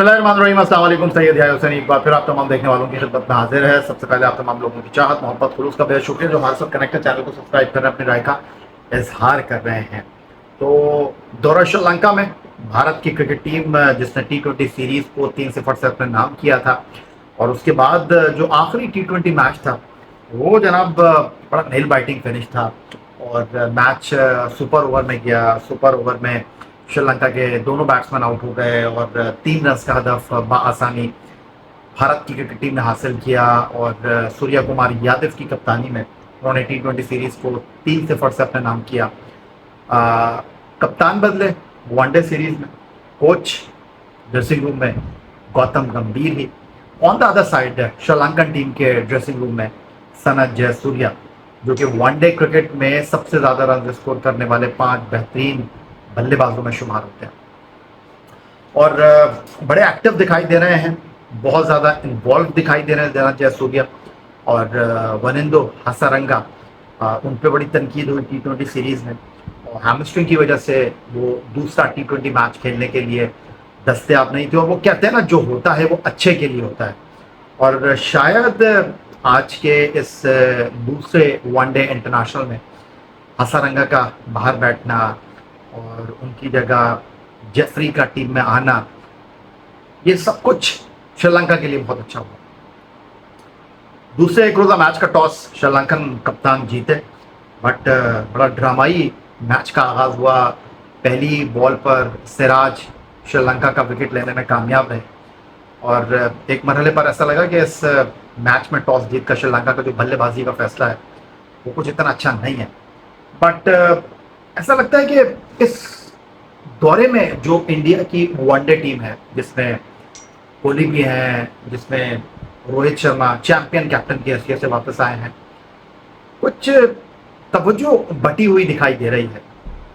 बिस्मिल्लाहिर्रहमानिर्रहीम, अस्सलाम वालेकुम। सैयद याह्या हुसैन एक बार फिर आप तमाम देखने वालों की खिदमत में हाजिर है। सबसे पहले आप तमाम लोगों की चाहत, मोहब्बत, खुलूस का बेहद शुक्रिया जो हमारे साथ कनेक्टेड, चैनल को सब्सक्राइब कर अपनी राय का इजहार कर रहे हैं। तो दौरा श्रीलंका में भारत की क्रिकेट टीम जिसने T20 सीरीज को 3-0 से अपने नाम किया था, और उसके बाद जो आखिरी T20 मैच था वो जनाब बड़ा नेल बाइटिंग फिनिश था। और मैच सुपर ओवर में गया। सुपर ओवर में श्रीलंका के दोनों बैट्समैन आउट हो गए और 3 रन का हदफ बआसानी भारत की क्रिकेट टीम ने हासिल किया। और सूर्या कुमार यादव की कप्तानी में उन्होंने T20 सीरीज को 3-0 से अपने नाम किया। कप्तान बदले वनडे सीरीज में, कोच ड्रेसिंग रूम में गौतम गंभीर ही। On the other side Sri Lankan team के ड्रेसिंग रूम में सनत जयसूर्या, जो कि वनडे क्रिकेट में सबसे ज़्यादा रन स्कोर करने वाले 5 बेहतरीन बल्लेबाजों में शुमार होते हैं और बड़े एक्टिव दिखाई दे रहे हैं, बहुत ज़्यादा इन्वॉल्व दिखाई दे रहे हैं सनत जयसूर्या। और वनिंदो हसारंगा, उन पर बड़ी तनकीद हुई T20 सीरीज़ में, और हैमस्ट्रिंग की वजह से वो दूसरा T20 मैच खेलने के लिए दस्तयाब नहीं थे। और वो कहते हैं ना, जो होता है वो अच्छे के लिए होता है। और शायद आज के इस दूसरे वनडे इंटरनेशनल में हसारंगा का बाहर बैठना और उनकी जगह जेफरी का टीम में आना, ये सब कुछ श्रीलंका के लिए बहुत अच्छा हुआ। दूसरे एक रोज़ा मैच का टॉस श्रीलंकन कप्तान जीते, बट बड़ा ड्रामाई मैच का आगाज़ हुआ। पहली बॉल पर सिराज श्रीलंका का विकेट लेने में कामयाब रहे, और एक मरहले पर ऐसा लगा कि इस मैच में टॉस जीतकर श्रीलंका का जो बल्लेबाजी का फैसला है वो कुछ इतना अच्छा नहीं है। बट ऐसा लगता है कि इस दौरे में जो इंडिया की वनडे टीम है, जिसमें कोहली भी हैं, जिसमें रोहित शर्मा चैंपियन कैप्टन की हैसियत से वापस आए हैं, कुछ तवज्जो बटी हुई दिखाई दे रही है।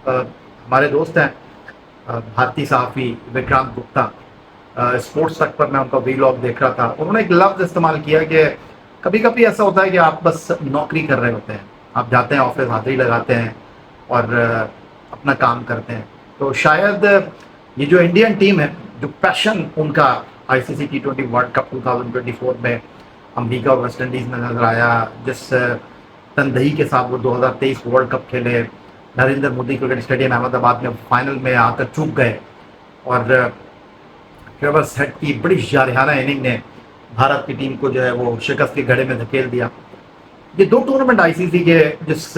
हमारे दोस्त हैं भारतीय सहाफ़ी विक्रांत गुप्ता, स्पोर्ट्स तक पर मैं उनका वीलॉग देख रहा था। उन्होंने एक लफ्ज़ इस्तेमाल किया कि कभी कभी ऐसा होता है कि आप बस नौकरी कर रहे होते हैं, आप जाते हैं ऑफिस, हाजिरी लगाते हैं और अपना काम करते हैं। तो शायद ये जो इंडियन टीम है, जो पैशन उनका ICC T20 वर्ल्ड कप 2024 में अमेरिका और वेस्ट इंडीज़ में नजर आया, जिस तनदही के साथ वो 2023 वर्ल्ड कप खेले, नरेंद्र मोदी क्रिकेट स्टेडियम अहमदाबाद में फाइनल में आकर चूक गए, और ट्रेवर्स हेड की बड़ी जारहाना इनिंग ने भारत की टीम को जो है वो शिकस्त के घड़े में धकेल दिया। ये दो टूर्नामेंट ICC के जिस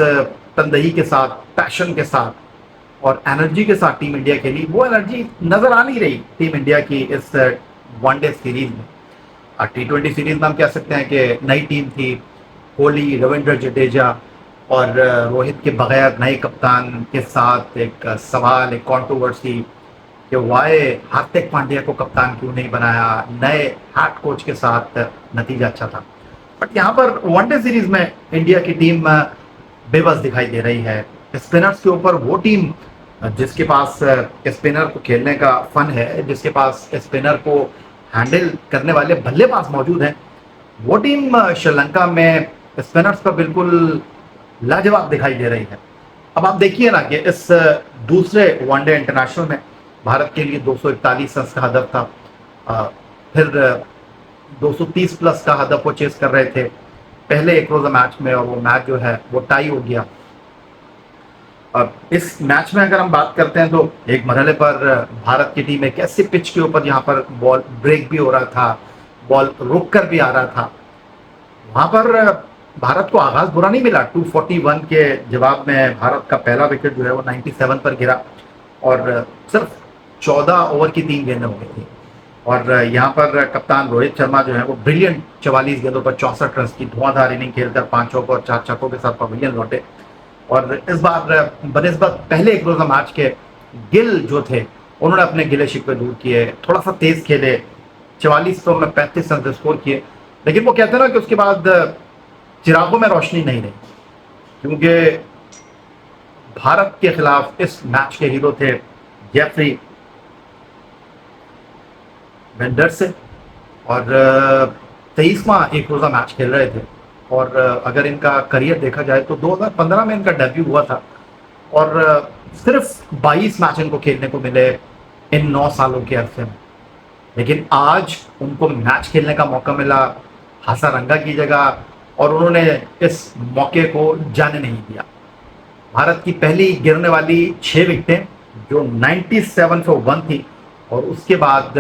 तनदही के साथ, पैशन के साथ और एनर्जी के साथ टीम इंडिया खेली, वो एनर्जी नजर आ नहीं रही टीम इंडिया की इस वनडे सीरीज में। T20 सीरीज में हम कह सकते हैं कि नई टीम थी, कोहली, रविंद्र जडेजा और रोहित के बगैर नए कप्तान के साथ एक सवाल, एक कंट्रोवर्सी कि वाई हार्दिक पांड्या को कप्तान क्यों नहीं बनाया। नए हेड कोच के साथ नतीजा अच्छा था, बट यहाँ पर वनडे सीरीज में इंडिया की टीम बेबस दिखाई दे रही है। स्पिनर्स के ऊपर वो टीम जिसके पास स्पिनर को खेलने का फन है, जिसके पास स्पिनर को हैंडल करने वाले बल्लेबाज मौजूद हैं, वो टीम श्रीलंका में स्पिनर्स पर बिल्कुल लाजवाब दिखाई दे रही है। अब आप देखिए ना कि इस दूसरे वनडे इंटरनेशनल में भारत के लिए 241 रन का हदफ था, फिर 230 प्लस का हदफ वो चेस कर रहे थे पहले एक रोज़ा मैच में, और वो मैच जो है वो टाई हो गया। अब इस मैच में अगर हम बात करते हैं तो एक मरहले पर भारत की टीम एक ऐसी पिच के ऊपर जहां पर बॉल ब्रेक भी हो रहा था, बॉल रुक कर भी आ रहा था, वहां पर भारत को आगाज बुरा नहीं मिला। 241 के जवाब में भारत का पहला विकेट जो है वो 97 पर गिरा, और सिर्फ 14 ओवर की 3 गेंदें हो गई थी। और यहाँ पर कप्तान रोहित शर्मा जो है वो ब्रिलियंट 44 गेंदों पर 64 रन की धुआंधार इनिंग खेलकर 5 चौकों और 4 छक्कों के साथ पवेलियन लौटे। और इस बार बनिस्बत पहले एक रोज़ा मैच के गिल जो थे, उन्होंने अपने गिले शिकवे दूर किए, थोड़ा सा तेज खेले, 44 में 35 रन स्कोर किए। लेकिन वो कहते हैं ना कि उसके बाद चिरागों में रोशनी नहीं रही, क्योंकि भारत के खिलाफ इस मैच के हीरो थे जेफरी वेंडर से, और 23वां एक रोज़ा मैच खेल रहे थे। और अगर इनका करियर देखा जाए तो 2015 में इनका डेब्यू हुआ था, और सिर्फ 22 मैच इनको खेलने को मिले इन 9 सालों के अरसे में। लेकिन आज उनको मैच खेलने का मौका मिला हासारंगा की जगह, और उन्होंने इस मौके को जाने नहीं दिया। भारत की पहली गिरने वाली 6 विकेटें जो 97 फॉर 1 थी, और उसके बाद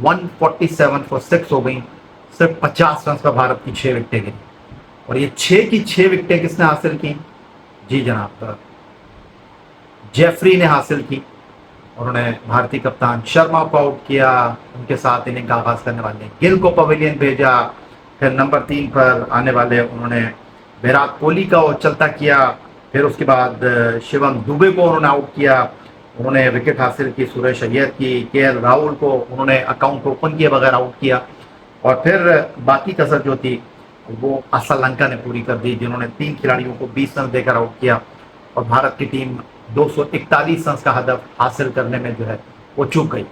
147 फॉर 6 हो गई। सिर्फ 50 रन पर भारत की 6 विकेटें गिरी, और ये 6 की 6 विकेटें किसने हासिल की? जी जनाब, जेफरी ने हासिल की। उन्होंने भारतीय कप्तान शर्मा को आउट किया, उनके साथ इनिंग का आगाज करने वाले गिल को पवेलियन भेजा। फिर नंबर 3 पर आने वाले उन्होंने विराट कोहली का चलता किया। फिर उसके बाद शिवम दुबे को उन्होंने आउट किया। उन्होंने विकेट हासिल की सुरेश अय्यर की। केएल राहुल को उन्होंने अकाउंट ओपन किए बगैर आउट किया। और फिर बाकी कसर जो थी वो श्रीलंका ने पूरी कर दी, जिन्होंने 3 खिलाड़ियों को 20 रन देकर आउट किया, और भारत की टीम 241 रन का हदफ हासिल करने में जो है वो चूक गई।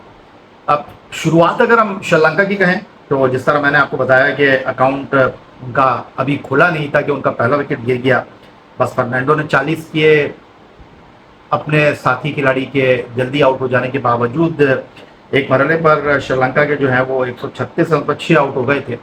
अब शुरुआत अगर हम श्रीलंका की कहें तो जिस तरह मैंने आपको बताया कि अकाउंट उनका अभी खुला नहीं था कि उनका पहला विकेट गिर गया। बस फर्नांडो ने 40 किए, अपने साथी खिलाड़ी के जल्दी आउट हो जाने के बावजूद एक मरहले पर श्रीलंका के जो है वो 136 रन पर 6 आउट हो गए थे।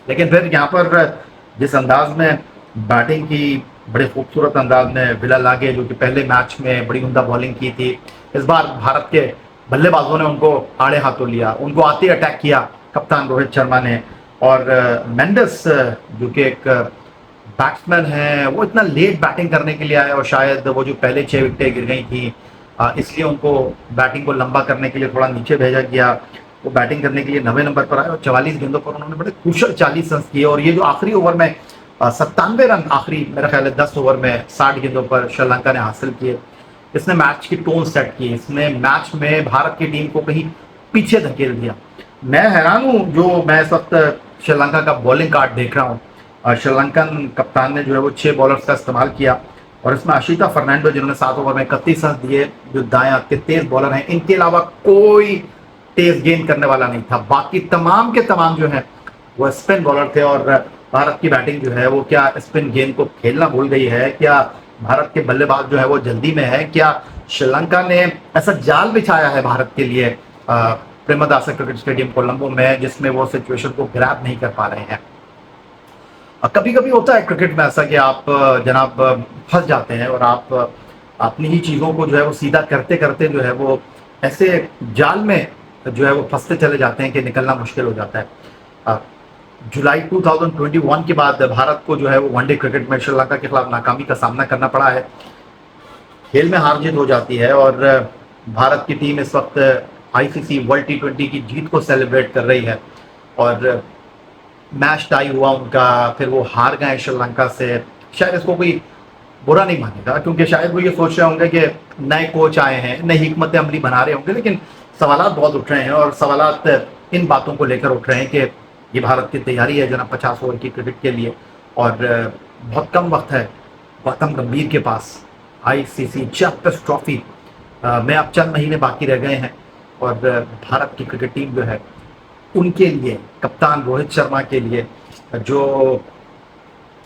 लेकिन फिर यहाँ पर जिस अंदाज में बैटिंग की, बड़े खूबसूरत अंदाज में विला लागे, जो कि पहले मैच में बड़ी उम्दा बॉलिंग की थी, इस बार भारत के बल्लेबाजों ने उनको आड़े हाथों लिया, उनको आते अटैक किया कप्तान रोहित शर्मा ने। और मेंडिस जो कि एक बैट्समैन है, वो इतना लेट बैटिंग करने के लिए आया, और शायद वो जो पहले 6 विकेटें गिर गई थी इसलिए उनको बैटिंग को लंबा करने के लिए थोड़ा नीचे भेजा गया। वो बैटिंग करने के लिए 9वें नंबर पर आए, और 44 गेंदों पर उन्होंने बड़े कुशल 40 रन किए। और ये जो आखिरी ओवर में 97 रन, आखिरी मेरा ख्याल है 10 ओवर में 60 गेंदों पर श्रीलंका ने हासिल किए, इसने मैच की टोन सेट की, इसने मैच में भारत की टीम को कहीं पीछे धकेल दिया। मैं हैरान हूँ जो मैं इस वक्त श्रीलंका का बॉलिंग कार्ड देख रहा हूँ। श्रीलंकन कप्तान ने जो है वो 6 बॉलर्स का इस्तेमाल किया, और इसमें आशिता फर्नांडो जिन्होंने 7 ओवर में 31 रन दिए, जो दाएं हाथ के तेज बॉलर हैं, इनके अलावा कोई तेज गेंद करने वाला नहीं था। बाकी तमाम के तमाम जो है वो स्पिन बॉलर थे, और भारत की बैटिंग जो है वो क्या स्पिन गेंद को खेलना भूल गई है? क्या भारत के बल्लेबाज जो है वो जल्दी में है? क्या श्रीलंका ने ऐसा जाल बिछाया है भारत के लिए प्रेमदासा क्रिकेट स्टेडियम कोलंबो में, जिसमें वो सिचुएशन को ग्रैब नहीं कर पा रहे हैं? कभी कभी होता है क्रिकेट में ऐसा कि आप जनाब फंस जाते हैं, और आप अपनी ही चीज़ों को जो है वो सीधा करते करते जो है वो ऐसे जाल में जो है वो फंसते चले जाते हैं कि निकलना मुश्किल हो जाता है। जुलाई 2021 के बाद भारत को जो है वो वनडे क्रिकेट में श्रीलंका के खिलाफ नाकामी का सामना करना पड़ा है। खेल में हार जीत हो जाती है, और भारत की टीम इस वक्त आईसीसी वर्ल्ड T20 की जीत को सेलिब्रेट कर रही है, और मैच टाई हुआ उनका, फिर वो हार गए श्रीलंका से। शायद इसको कोई बुरा नहीं मानेगा, क्योंकि शायद वो ये सोच रहे होंगे कि नए कोच आए हैं, नई हिकमत अमली बना रहे होंगे, लेकिन सवालात बहुत उठ रहे हैं, और सवालात इन बातों को लेकर उठ रहे हैं कि ये भारत की तैयारी है जनाब 50 ओवर की क्रिकेट के लिए, और बहुत कम वक्त है गौतम गंभीर के पास आईसीसी चैंपियंस ट्रॉफी में अब चंद महीने बाकी रह गए हैं, और भारत की क्रिकेट टीम जो है उनके लिए, कप्तान रोहित शर्मा के लिए जो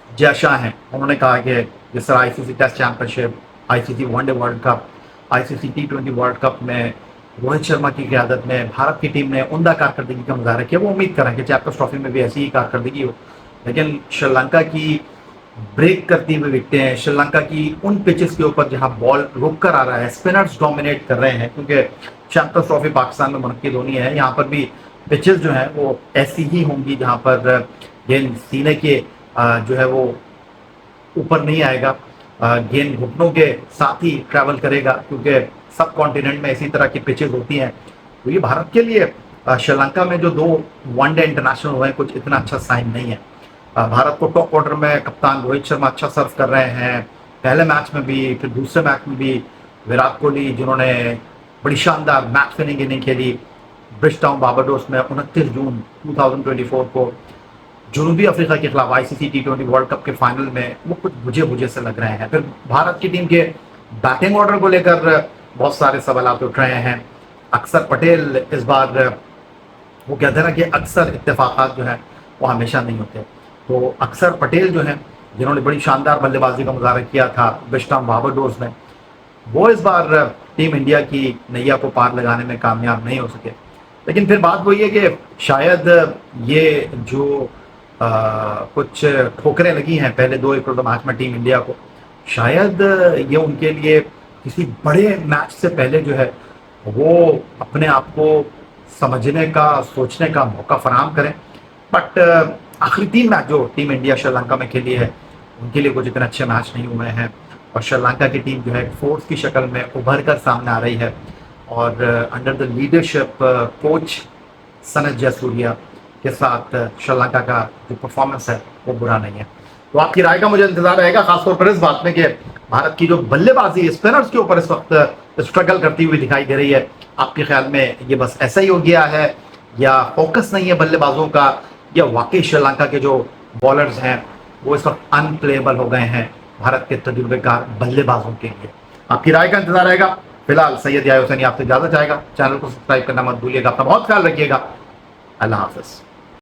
जय शाह हैं, उन्होंने कहा कि जिस तरह ICC test championship, ICC one day world cup, ICC T20 world cup में रोहित शर्मा की क़यादत में भारत की टीम ने उम्दा कारकर्दगी का मुजाहरा किया, वो उम्मीद करें कि चैंपियंस ट्रॉफी में भी ऐसी ही कारकर्दगी हो। लेकिन श्रीलंका की ब्रेक करती हुई विकटें, श्रीलंका की उन पिचेस के ऊपर जहां बॉल रुक कर आ रहा है, स्पिनर्स डोमिनेट कर रहे हैं, क्योंकि चैंपियंस ट्रॉफी पाकिस्तान में मुनक्किद होनी है, यहाँ पर भी पिचेस जो हैं वो ऐसी ही होंगी जहाँ पर गेंद सीने के जो है वो ऊपर नहीं आएगा, गेंद घुटनों के साथ ही ट्रैवल करेगा, क्योंकि सब कॉन्टिनेंट में इसी तरह की पिचेस होती हैं। तो ये भारत के लिए श्रीलंका में जो 2 वनडे इंटरनेशनल हुए हैं, कुछ इतना अच्छा साइन नहीं है। भारत को टॉप ऑर्डर में कप्तान रोहित शर्मा अच्छा सर्व कर रहे हैं, पहले मैच में भी, फिर दूसरे मैच में भी विराट कोहली जिन्होंने बड़ी शानदार मैच विनिंग इनिंग खेली ब्रिजटाउन बारबाडोस में 29 जून 2024 को जनूबी अफ्रीका के खिलाफ आईसीसी T20 वर्ल्ड कप के फाइनल में, वो कुछ बुझे बुझे से लग रहे हैं। फिर भारत की टीम के बैटिंग ऑर्डर को लेकर बहुत सारे सवाल उठ रहे हैं। अक्सर पटेल इस बार, वो कहते हैं ना कि अक्सर इत्तेफाक़ात जो हैं वो हमेशा नहीं होते, तो अक्सर पटेल जो हैं जिन्होंने बड़ी शानदार बल्लेबाजी का मुजाहरा किया था ब्रिजटाउन बारबाडोस में, वो इस बार टीम इंडिया की नैया को पार लगाने में कामयाब नहीं हो सके। लेकिन फिर बात वही है कि शायद ये जो कुछ ठोकरें लगी हैं पहले 2-1 मैच में टीम इंडिया को, शायद ये उनके लिए किसी बड़े मैच से पहले जो है वो अपने आप को समझने का, सोचने का मौका फराहम करें। बट आखिरी 3 मैच जो टीम इंडिया श्रीलंका में खेली है, उनके लिए कुछ इतने अच्छे मैच नहीं हुए हैं और श्रीलंका की टीम जो है फोर्स की शक्ल में उभर कर सामने आ रही है और under the leadership coach Sanath Jayasuriya के साथ श्रीलंका का जो परफॉर्मेंस है वो बुरा नहीं है। तो आपकी राय का मुझे इंतजार रहेगा, खासतौर पर इस बात में कि भारत की जो बल्लेबाजी स्पिनर्स के ऊपर इस वक्त स्ट्रगल करती हुई दिखाई दे रही है, आपके ख्याल में ये बस ऐसा ही हो गया है या फोकस नहीं है बल्लेबाजों का, या वाकई श्रीलंका के जो बॉलर्स हैं वो इस वक्त अनप्लेएबल हो गए हैं भारत के तजुर्बेकार बल्लेबाजों के लिए? आपकी राय का इंतजार रहेगा। फिलहाल सैयद याहिया हुसैनी आपसे इजाजत चाहेगा। चैनल को सब्सक्राइब करना मत भूलिएगा। अपना बहुत ख्याल रखिएगा। अल्लाह हाफिज।